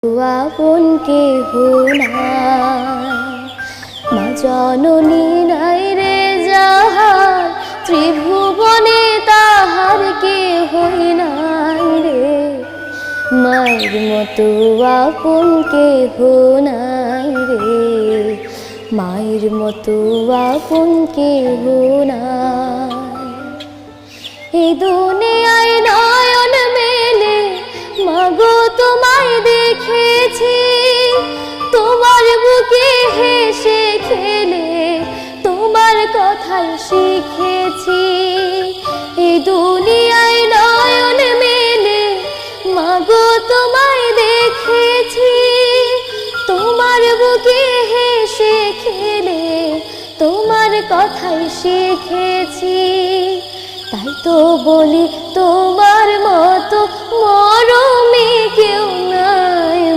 আপন কেহ নাই, মা জননী নাই রে যাহার, ত্রিভুবনে তাহার কেহই নাই রে। মায়ের মতো আপন কেহ নাই রে, মায়ের মতো আপন কেহ নাই। এই দুনিয়ায় নয়ন মেলে মাগো তোমায় দেখেছি, তোমার বুকে হেসে খেলে তোমার কথাই শিখেছি। এই দুনিয়ায় নয়ন মেলে মাগো তোমায় দেখেছি, তোমার বুকে হেসে খেলে তোমার কথাই শিখেছি। তাই তো বলি তোমার মতো মরমে কেউ না।